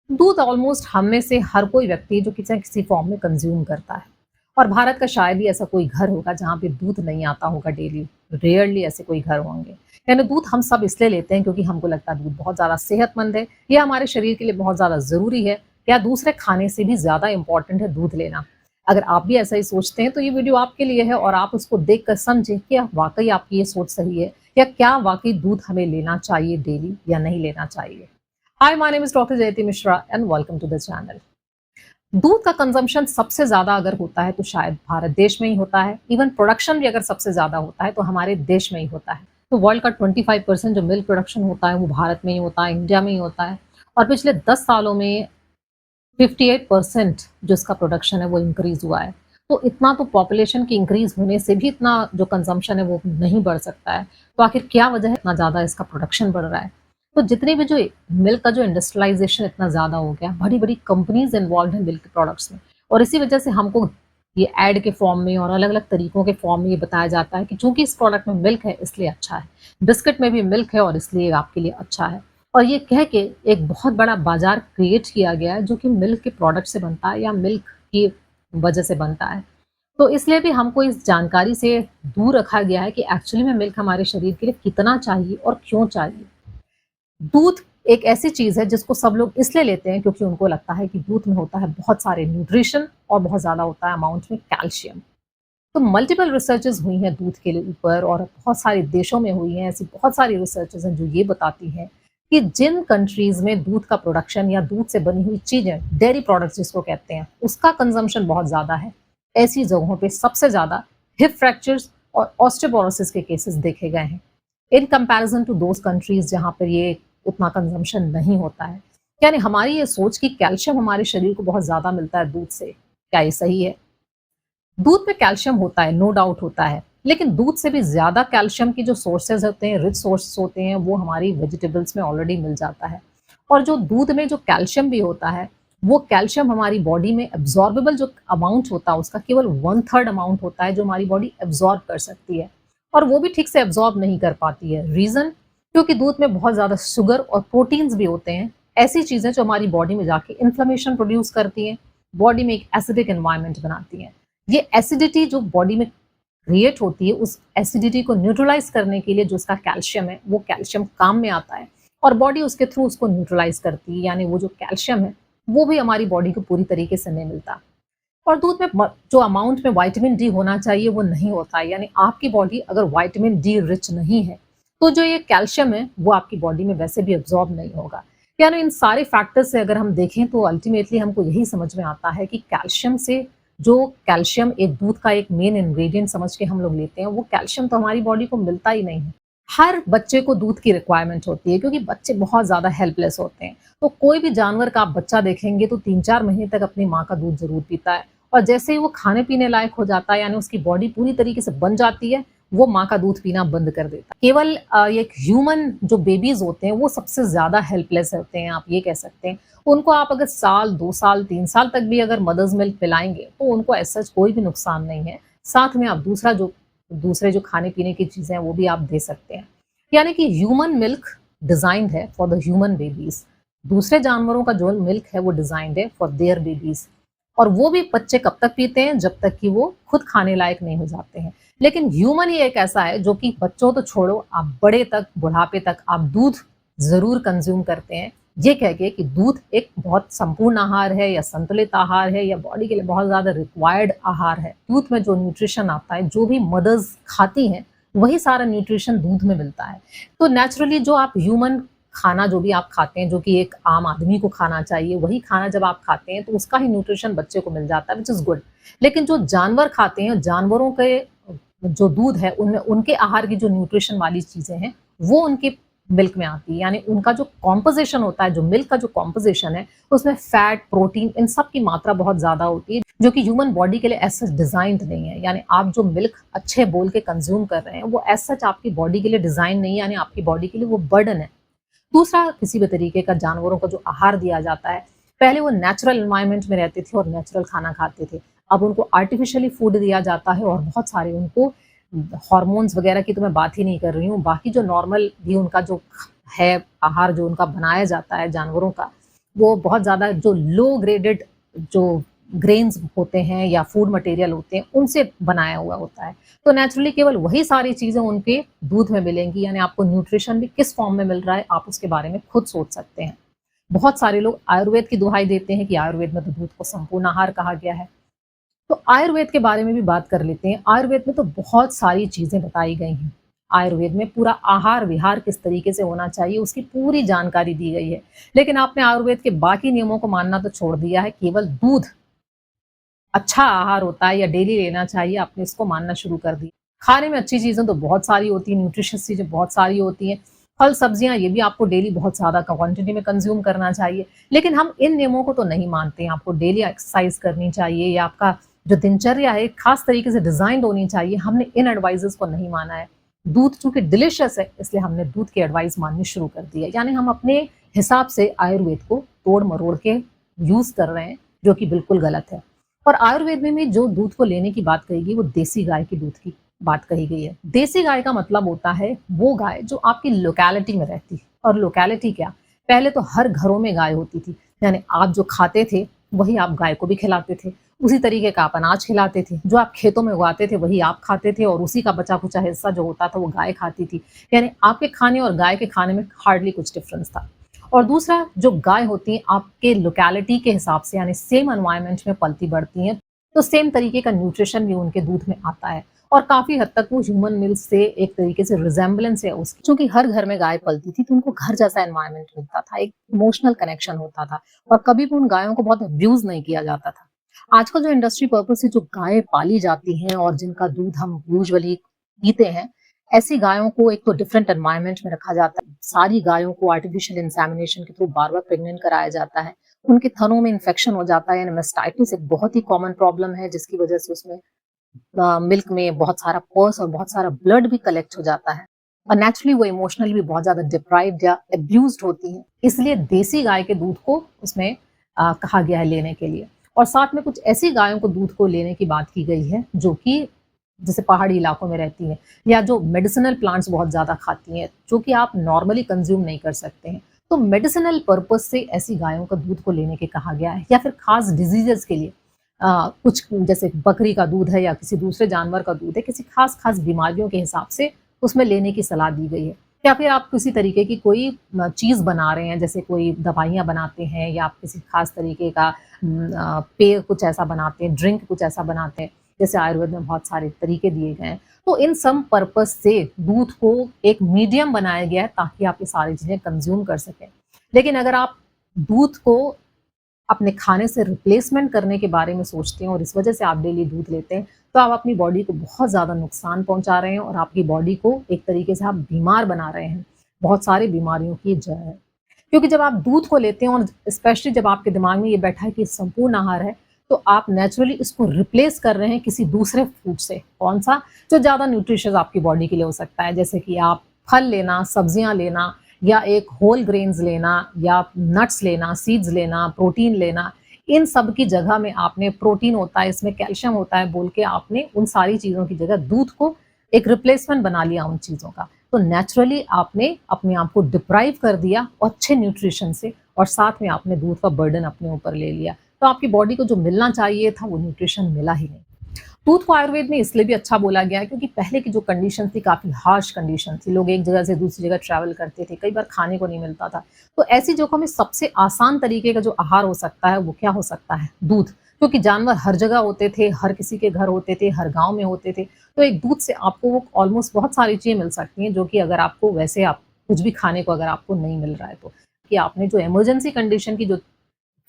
दूध ऑलमोस्ट हम में से हर कोई व्यक्ति जो किसी न किसी फॉर्म में कंज्यूम करता है। और भारत का शायद ही ऐसा कोई घर होगा जहाँ पे दूध नहीं आता होगा डेली। रेयरली ऐसे कोई घर होंगे। यानी दूध हम सब इसलिए लेते हैं क्योंकि हमको लगता है दूध बहुत ज़्यादा सेहतमंद है, या हमारे शरीर के लिए बहुत ज़्यादा ज़रूरी है, या दूसरे खाने से भी ज़्यादा इम्पोर्टेंट है दूध लेना। अगर आप भी ऐसा ही सोचते हैं तो ये वीडियो आपके लिए है, और आप उसको देखकर समझें कि वाक़ई आपकी ये सोच सही है, या क्या वाक़ई दूध हमें लेना चाहिए डेली या नहीं लेना चाहिए। Hi, my name is Dr. Jayati Mishra and welcome to the channel. दूध का कंजम्पशन सबसे ज़्यादा अगर होता है तो शायद भारत देश में ही होता है। इवन प्रोडक्शन भी अगर सबसे ज़्यादा होता है तो हमारे देश में ही होता है। तो वर्ल्ड का 25% जो मिल्क प्रोडक्शन होता है वो भारत में ही होता है, इंडिया में ही होता है। और पिछले 10 सालों में 58% जो इसका प्रोडक्शन है वो इंक्रीज़ हुआ है। तो इतना तो पॉपुलेशन की इंक्रीज़ होने से भी इतना जो कंजम्पशन है वो नहीं बढ़ सकता है। तो आखिर क्या वजह है इतना ज़्यादा इसका प्रोडक्शन बढ़ रहा है? तो जितने भी जो मिल्क का जो इंडस्ट्रियलाइज़ेशन इतना ज़्यादा हो गया, बड़ी-बड़ी कंपनीज़ इन्वॉल्वड हैं मिल्क प्रोडक्ट्स में, और इसी वजह से हमको ये ऐड के फॉर्म में और अलग-अलग तरीकों के फॉर्म में ये बताया जाता है कि चूँकि इस प्रोडक्ट में मिल्क है इसलिए अच्छा है। बिस्किट में भी मिल्क है और इसलिए आपके लिए अच्छा है। और ये कह के एक बहुत बड़ा बाज़ार क्रिएट किया गया है जो कि मिल्क के प्रोडक्ट से बनता है या मिल्क की वजह से बनता है। तो इसलिए भी हमको इस जानकारी से दूर रखा गया है कि एक्चुअली में मिल्क हमारे शरीर के लिए कितना चाहिए और क्यों चाहिए। दूध एक ऐसी चीज़ है जिसको सब लोग इसलिए लेते हैं क्योंकि उनको लगता है कि दूध में होता है बहुत सारे न्यूट्रिशन और बहुत ज़्यादा होता है अमाउंट में कैल्शियम। तो मल्टीपल रिसर्चेज़ हुई हैं दूध के लिए ऊपर, और बहुत सारे देशों में हुई हैं। ऐसी बहुत सारी रिसर्चेज़ हैं जो ये बताती हैं कि जिन कंट्रीज़ में दूध का प्रोडक्शन या दूध से बनी हुई चीज़ें, डेयरी प्रोडक्ट्स जिसको कहते हैं, उसका कंज़म्पशन बहुत ज़्यादा है। ऐसी जगहों पे सबसे ज़्यादा हिप फ्रैक्चर्स और ऑस्टियोपोरोसिस के केसेस देखे गए हैं, in comparison to those countries जहाँ पर ये उतना कंज़म्पशन नहीं होता है। यानी हमारी ये सोच कि कैल्शियम हमारे शरीर को बहुत ज़्यादा मिलता है दूध से, क्या ये सही है? दूध में कैल्शियम होता है, नो डाउट होता है, लेकिन दूध से भी ज़्यादा कैल्शियम की जो सोर्सेज़ होते हैं, रिच सोर्सेज़ होते हैं, वो हमारी वेजिटेबल्स में ऑलरेडी मिल जाता है। और जो दूध में जो कैल्शियम भी होता है, वो कैल्शियम हमारी बॉडी में एब्ज़ॉर्बेबल जो अमाउंट होता है, उसका केवल 1/3 अमाउंट होता है, जो हमारी बॉडी एब्ज़ॉर्ब कर सकती है। और वो भी ठीक से एब्ज़ॉर्ब नहीं कर पाती है। रीज़न? क्योंकि दूध में बहुत ज़्यादा शुगर और प्रोटीन्स भी होते हैं, ऐसी चीज़ें जो हमारी बॉडी में जाके इन्फ्लेमेशन प्रोड्यूस करती हैं, बॉडी में एक एसिडिक एनवायरनमेंट बनाती हैं। ये एसिडिटी जो बॉडी में क्रिएट होती है, उस एसिडिटी को न्यूट्रलाइज़ करने के लिए जो उसका कैल्शियम है, वो कैल्शियम काम में आता है, और बॉडी उसके थ्रू उसको न्यूट्रलाइज़ करती है। यानी वो जो कैल्शियम है, वो भी हमारी बॉडी को पूरी तरीके से नहीं मिलता। और दूध में जो अमाउंट में विटामिन डी होना चाहिए वो नहीं होता है। यानी आपकी बॉडी अगर विटामिन डी रिच नहीं है, तो जो ये कैल्शियम है वो आपकी बॉडी में वैसे भी एब्जॉर्ब नहीं होगा। यानी इन सारे फैक्टर्स से अगर हम देखें तो अल्टीमेटली हमको यही समझ में आता है कि कैल्शियम से, जो कैल्शियम एक दूध का एक मेन इंग्रेडिएंट समझ के हम लोग लेते हैं, वो कैल्शियम तो हमारी बॉडी को मिलता ही नहीं है। हर बच्चे को दूध की रिक्वायरमेंट होती है क्योंकि बच्चे बहुत ज़्यादा हेल्पलेस होते हैं। तो कोई भी जानवर का आप बच्चा देखेंगे तो 3-4 महीने तक अपनी माँ का दूध ज़रूर पीता है, और जैसे ही वो खाने-पीने लायक हो जाता है, यानी उसकी बॉडी पूरी तरीके से बन जाती है, वो माँ का दूध पीना बंद कर देता है। केवल एक ह्यूमन जो बेबीज़ होते हैं वो सबसे ज़्यादा हेल्पलेस होते हैं, आप ये कह सकते हैं। उनको आप अगर साल, 2 साल, 3 साल तक भी अगर मदर्स मिल्क पिलाएँगे तो उनको ऐसा कोई भी नुकसान नहीं है। साथ में आप दूसरे जो खाने-पीने की चीज़ें हैं वो भी आप दे सकते हैं। यानी कि ह्यूमन मिल्क डिज़ाइन्ड है फॉर द ह्यूमन बेबीज़। दूसरे जानवरों का जो मिल्क है वो डिज़ाइन्ड है फॉर देयर बेबीज़। और वो भी बच्चे कब तक पीते हैं? जब तक कि वो खुद खाने लायक नहीं हो जाते हैं। लेकिन ह्यूमन ही एक ऐसा है जो कि बच्चों तो छोड़ो, आप बड़े तक, बुढ़ापे तक आप दूध ज़रूर कंज़्यूम करते हैं। ये कह के कि दूध एक बहुत संपूर्ण आहार है या संतुलित आहार है या बॉडी के लिए बहुत ज़्यादा रिक्वायर्ड आहार है। दूध में जो न्यूट्रिशन आता है, जो भी मदर्स खाती हैं, वही सारा न्यूट्रिशन दूध में मिलता है। तो नेचुरली जो आप ह्यूमन खाना जो भी आप खाते हैं, जो कि एक आम आदमी को खाना चाहिए, वही खाना जब आप खाते हैं तो उसका ही न्यूट्रिशन बच्चे को मिल जाता है, व्हिच इज़ गुड। लेकिन जो जानवर खाते हैं, जानवरों के जो दूध है उनमें उनके आहार की जो न्यूट्रिशन वाली चीज़ें हैं, वो उनके मिल्क में आती है। यानी उनका जो कॉम्पोज़िशन होता है, जो मिल्क का जो कॉम्पोज़िशन है, उसमें फैट, प्रोटीन इन सब की मात्रा बहुत ज़्यादा होती है, जो कि ह्यूमन बॉडी के लिए एज़ सच डिज़ाइन्ड नहीं है। यानी आप जो मिल्क अच्छे बोल के कंज़्यूम कर रहे हैं, वो एज़ सच आपकी बॉडी के लिए डिज़ाइन नहीं है, यानी आपकी बॉडी के लिए वो बर्डन है। दूसरा, किसी भी तरीके का जानवरों को जो आहार दिया जाता है, पहले वो नेचुरल एनवायरनमेंट में रहते थे और नेचुरल खाना खाते थे। अब उनको आर्टिफ़िशियली फूड दिया जाता है, और बहुत सारे उनको हॉर्मोन्स वगैरह की तो मैं बात ही नहीं कर रही हूँ। बाकी जो नॉर्मल भी उनका जो है आहार जो उनका बनाया जाता है जानवरों का, वो बहुत ज़्यादा जो लो ग्रेडेड जो ग्रेन्स होते हैं या फूड मटेरियल होते हैं, उनसे बनाया हुआ होता है। तो नेचुरली केवल वही सारी चीज़ें उनके दूध में मिलेंगी, यानी आपको न्यूट्रिशन भी किस फॉर्म में मिल रहा है, आप उसके बारे में खुद सोच सकते हैं। बहुत सारे लोग आयुर्वेद की दुहाई देते हैं कि आयुर्वेद में तो दूध को संपूर्ण आहार कहा गया है। तो आयुर्वेद के बारे में भी बात कर लेते हैं। आयुर्वेद में तो बहुत सारी चीज़ें बताई गई हैं। आयुर्वेद में पूरा आहार-विहार किस तरीके से होना चाहिए, उसकी पूरी जानकारी दी गई है। लेकिन आपने आयुर्वेद के बाकी नियमों को मानना तो छोड़ दिया है, केवल दूध अच्छा आहार होता है या डेली लेना चाहिए, आपने इसको मानना शुरू कर दिया। खाने में अच्छी चीज़ें तो बहुत सारी होती हैं, न्यूट्रिशियस चीज़ें बहुत सारी होती हैं। फल, सब्जियाँ ये भी आपको डेली बहुत ज़्यादा क्वांटिटी में कंज़्यूम करना चाहिए। लेकिन हम इन नियमों को तो नहीं मानते हैं, आपको डेली एक्सरसाइज़ करनी चाहिए या आपका जो दिनचर्या है, खास तरीके से डिज़ाइन्ड होनी चाहिए, हमने इन एडवाइसेज़ को नहीं माना है। दूध चूँकि डिलिशियस है, इसलिए हमने दूध की एडवाइस माननी शुरू कर दी है। यानी हम अपने हिसाब से आयुर्वेद को तोड़-मरोड़ के यूज़ कर रहे हैं, जो कि बिल्कुल गलत है। और आयुर्वेद में भी जो दूध को लेने की बात कही गई, वो देसी गाय के दूध की बात कही गई है। देसी गाय का मतलब होता है वो गाय जो आपकी लोकेलिटी में रहती है। और लोकेलिटी क्या? पहले तो हर घरों में गाय होती थी, यानी आप जो खाते थे, वही आप गाय को भी खिलाते थे। उसी तरीके का आप अनाज खिलाते थे, जो आप खेतों में उगाते थे, वही आप खाते थे और उसी का बचा-खुचा हिस्सा जो होता था, वो गाय खाती थी। यानी आपके खाने और गाय के खाने में हार्डली कुछ डिफरेंस था। और दूसरा, जो गाय होती हैं आपके लोकेलिटी के हिसाब से, यानी सेम एनवायरनमेंट में पलती-बढ़ती हैं, तो सेम तरीके का न्यूट्रिशन भी उनके दूध में आता है और काफ़ी हद तक वो ह्यूमन मिल्क से एक तरीके से रिज़ेम्बलेंस है उसकी। चूँकि हर घर में गाय पलती थी, तो उनको घर जैसा एनवायरनमेंट मिलता था, एक इमोशनल कनेक्शन होता था और कभी भी उन गायों को बहुत अब्यूज़ नहीं किया जाता था। आजकल जो इंडस्ट्री पर्पज़ से जो गायें पाली जाती हैं और जिनका दूध हम यूजुअली पीते हैं, ऐसी गायों को एक तो डिफरेंट एनवायरनमेंट में रखा जाता है। सारी गायों को आर्टिफिशियल इंसेमिनेशन के थ्रू बार-बार प्रेग्नेंट कराया जाता है। उनके थनों में इन्फेक्शन हो जाता है, यानी मास्टाइटिस एक बहुत ही कॉमन प्रॉब्लम है जिसकी वजह से उसमें मिल्क में बहुत सारा पस और बहुत सारा ब्लड भी कलेक्ट हो जाता है। और नेचुरली वो इमोशनली भी बहुत ज़्यादा डिप्राइव्ड या अब्यूज़्ड होती हैं। इसलिए देसी गाय के दूध को उसमें कहा गया है लेने के लिए। और साथ में कुछ ऐसी गायों को दूध को लेने की बात की गई है, जो कि जैसे पहाड़ी इलाकों में रहती हैं या जो मेडिसिनल प्लांट्स बहुत ज़्यादा खाती हैं, जो कि आप नॉर्मली कंज़्यूम नहीं कर सकते हैं। तो मेडिसिनल पर्पज़ से ऐसी गायों का दूध को लेने के कहा गया है या फिर खास डिज़ीज़ेज़ के लिए कुछ जैसे बकरी का दूध है या किसी दूसरे जानवर का दूध है, किसी खास-खास बीमारियों के हिसाब से उसमें लेने की सलाह दी गई है। या फिर आप किसी तरीके की कोई चीज़ बना रहे हैं, जैसे कोई दवाइयाँ बनाते हैं या आप किसी खास तरीके का पेय कुछ ऐसा बनाते हैं, ड्रिंक कुछ ऐसा बनाते हैं, जैसे आयुर्वेद में बहुत सारे तरीके दिए गए हैं। तो इन सम पर्पज़ से दूध को एक मीडियम बनाया गया है ताकि आप ये सारी चीज़ें कंज़्यूम कर सकें। लेकिन अगर आप दूध को अपने खाने से रिप्लेसमेंट करने के बारे में सोचते हैं और इस वजह से आप डेली दूध लेते हैं, तो आप अपनी बॉडी को बहुत ज़्यादा नुकसान पहुँचा रहे हैं और आपकी बॉडी को एक तरीके से आप बीमार बना रहे हैं। बहुत सारी बीमारियों की जड़ है। क्योंकि जब आप दूध को लेते हैं और स्पेशली जब आपके दिमाग में ये बैठा है कि संपूर्ण आहार है, तो आप नेचुरली इसको रिप्लेस कर रहे हैं किसी दूसरे फूड से। कौन-सा? जो ज़्यादा न्यूट्रिशियस आपकी बॉडी के लिए हो सकता है, जैसे कि आप फल लेना, सब्जियाँ लेना या एक होल ग्रेन्स लेना या नट्स लेना, सीड्स लेना, प्रोटीन लेना। इन सब की जगह में आपने प्रोटीन होता है, इसमें कैल्शियम होता है बोल के आपने उन सारी चीज़ों की जगह दूध को एक रिप्लेसमेंट बना लिया उन चीज़ों का। तो नेचुरली आपने अपने आप को डिप्राइव कर दिया अच्छे न्यूट्रिशन से और साथ में आपने दूध का बर्डन अपने ऊपर ले लिया। तो आपकी बॉडी को जो मिलना चाहिए था वो न्यूट्रिशन मिला ही नहीं। दूध को आयुर्वेद में इसलिए भी अच्छा बोला गया है क्योंकि पहले की जो कंडीशन थी काफ़ी हार्श कंडीशन थी। लोग एक जगह से दूसरी जगह ट्रैवल करते थे, कई बार खाने को नहीं मिलता था। तो ऐसी जगहों में सबसे आसान तरीके का जो आहार हो सकता है वो क्या हो सकता है? दूध। क्योंकि जानवर हर जगह होते थे, हर किसी के घर होते थे, हर गाँव में होते थे। तो एक दूध से आपको वो ऑलमोस्ट बहुत सारी चीज़ें मिल सकती हैं जो कि अगर आपको वैसे आप कुछ भी खाने को अगर आपको नहीं मिल रहा है तो। कि आपने जो इमरजेंसी कंडीशन की जो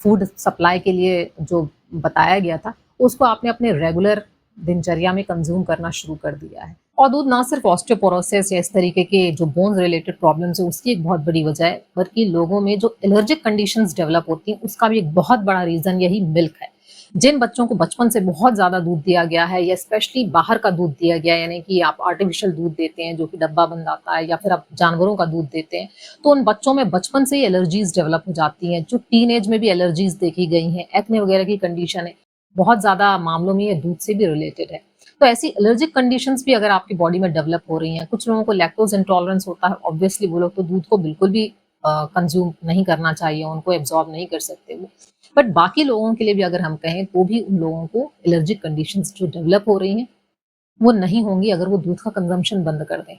फूड सप्लाई के लिए जो बताया गया था, उसको आपने अपने रेगुलर दिनचर्या में कंज़्यूम करना शुरू कर दिया है। और दूध ना सिर्फ़ ऑस्टियोपोरोसिस या इस तरीके के जो बोन्स रिलेटेड प्रॉब्लम्स है, उसकी एक बहुत बड़ी वजह है, बल्कि लोगों में जो एलर्जिक कंडीशंस डेवलप होती हैं, उसका भी एक बहुत बड़ा रीज़न यही मिल्क है। जिन बच्चों को बचपन से बहुत ज़्यादा दूध दिया गया है या स्पेशली बाहर का दूध दिया गया है, यानी कि आप आर्टिफ़िशियल दूध देते हैं, जो कि डब्बा बंद आता है या फिर आप जानवरों का दूध देते हैं, तो उन बच्चों में बचपन से ही एलर्जीज़ डेवलप हो जाती हैं, जो टीनेज में भी एलर्जीज़ देखी गई हैं, एक्ने वगैरह की कंडीशन है। बहुत ज़्यादा मामलों में ये दूध से भी रिलेटेड है। तो ऐसी एलर्जिक कंडीशंस भी अगर आपकी बॉडी में डेवलप हो रही हैं, कुछ लोगों को लैक्टोज़ इंटॉलरेंस होता है, ऑब्वियसली वो लोग तो दूध को बिल्कुल भी कंज्यूम नहीं करना चाहिए, उनको एब्जॉर्ब नहीं कर सकते वो। बट बाकी लोगों के लिए भी अगर हम कहें तो भी उन लोगों को एलर्जिक कंडीशंस जो डेवलप हो रही हैं वो नहीं होंगी अगर वो दूध का कंजम्पशन बंद कर दें।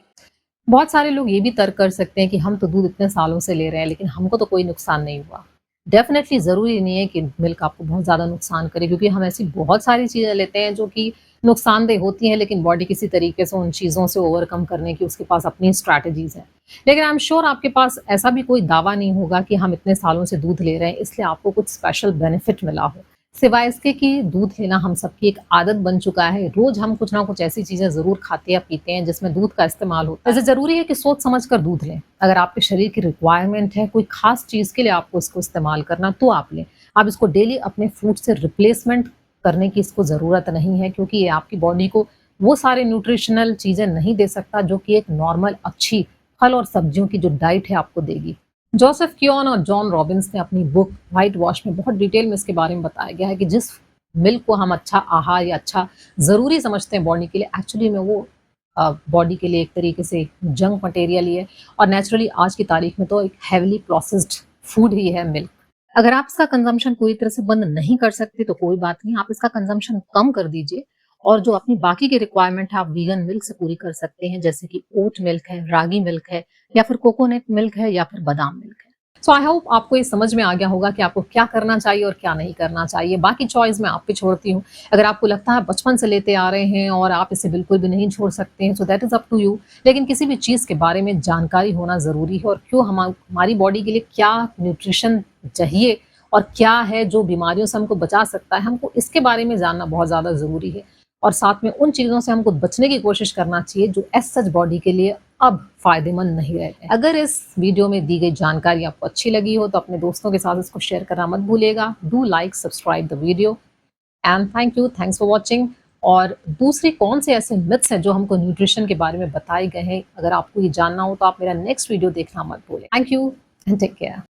बहुत सारे लोग ये भी तर्क कर सकते हैं कि हम तो दूध इतने सालों से ले रहे हैं लेकिन हमको तो कोई नुकसान नहीं हुआ। डेफ़िनेटली ज़रूरी नहीं है कि मिल्क आपको बहुत ज़्यादा नुकसान करे, क्योंकि हम ऐसी बहुत सारी चीज़ें लेते हैं जो कि नुकसानदेह होती हैं, लेकिन बॉडी किसी तरीके से उन चीज़ों से ओवरकम करने की उसके पास अपनी स्ट्रैटेजीज़ हैं। लेकिन आई एम श्योर आपके पास ऐसा भी कोई दावा नहीं होगा कि हम इतने सालों से दूध ले रहे हैं इसलिए आपको कुछ स्पेशल बेनिफिट मिला हो। सिवाय इसके कि दूध लेना हम सबकी एक आदत बन चुका है। रोज़ हम कुछ ना कुछ ऐसी चीज़ें ज़रूर खाते या पीते हैं जिसमें दूध का इस्तेमाल होता है। वैसे ज़रूरी है कि सोच समझ कर दूध लें। अगर आपके शरीर की रिक्वायरमेंट है कोई ख़ास चीज़ के लिए आपको इसको इस्तेमाल करना तो आप लें। आप इसको डेली अपने फूड से रिप्लेसमेंट करने की इसको ज़रूरत नहीं है, क्योंकि ये आपकी बॉडी को वो सारे न्यूट्रिशनल चीज़ें नहीं दे सकता जो कि एक नॉर्मल अच्छी फल और सब्जियों की जो डाइट है आपको देगी। जोसेफ क्योन और जॉन रॉबिन्स ने अपनी बुक व्हाइट वॉश में बहुत डिटेल में इसके बारे में बताया गया है कि जिस मिल्क को हम अच्छा आहार या अच्छा ज़रूरी समझते हैं बॉडी के लिए, एक्चुअली में वो बॉडी के लिए एक तरीके से जंक मटेरियल ही है। और नेचुरली आज की तारीख में तो एक हेविली प्रोसेस्ड फूड ही है मिल्क। अगर आप इसका कंजम्पशन पूरी तरह से बंद नहीं कर सकते तो कोई बात नहीं, आप इसका कंजम्पशन कम कर दीजिए और जो अपनी बाकी की रिक्वायरमेंट है आप वीगन मिल्क से पूरी कर सकते हैं, जैसे कि ओट मिल्क है, रागी मिल्क है, या फिर कोकोनट मिल्क है, या फिर बादाम मिल्क है। सो आई होप आपको ये समझ में आ गया होगा कि आपको क्या करना चाहिए और क्या नहीं करना चाहिए। बाकी चॉइस मैं आप पे छोड़ती हूँ। अगर आपको लगता है बचपन से लेते आ रहे हैं और आप इसे बिल्कुल भी नहीं छोड़ सकते हैं, so that is up to you. लेकिन किसी भी चीज़ के बारे में जानकारी होना ज़रूरी है और क्यों हमारी बॉडी के लिए क्या न्यूट्रिशन चाहिए और क्या है जो बीमारियों से हमको बचा सकता है, हमको इसके बारे में जानना बहुत ज़्यादा ज़रूरी है। और साथ में उन चीज़ों से हमको बचने की कोशिश करना चाहिए जो एज़ सच बॉडी के लिए अब फ़ायदेमंद नहीं रहते हैं। अगर इस वीडियो में दी गई जानकारी आपको अच्छी लगी हो तो अपने दोस्तों के साथ इसको शेयर करना मत भूलिएगा। Do like, subscribe the video and thank you, thanks for watching. और दूसरी कौन से ऐसे मिथ्स हैं जो हमको न्यूट्रिशन के बारे में बताए गए हैं, अगर आपको ये जानना हो तो आप मेरा नेक्स्ट वीडियो देखना मत भूलें। Thank you and take care.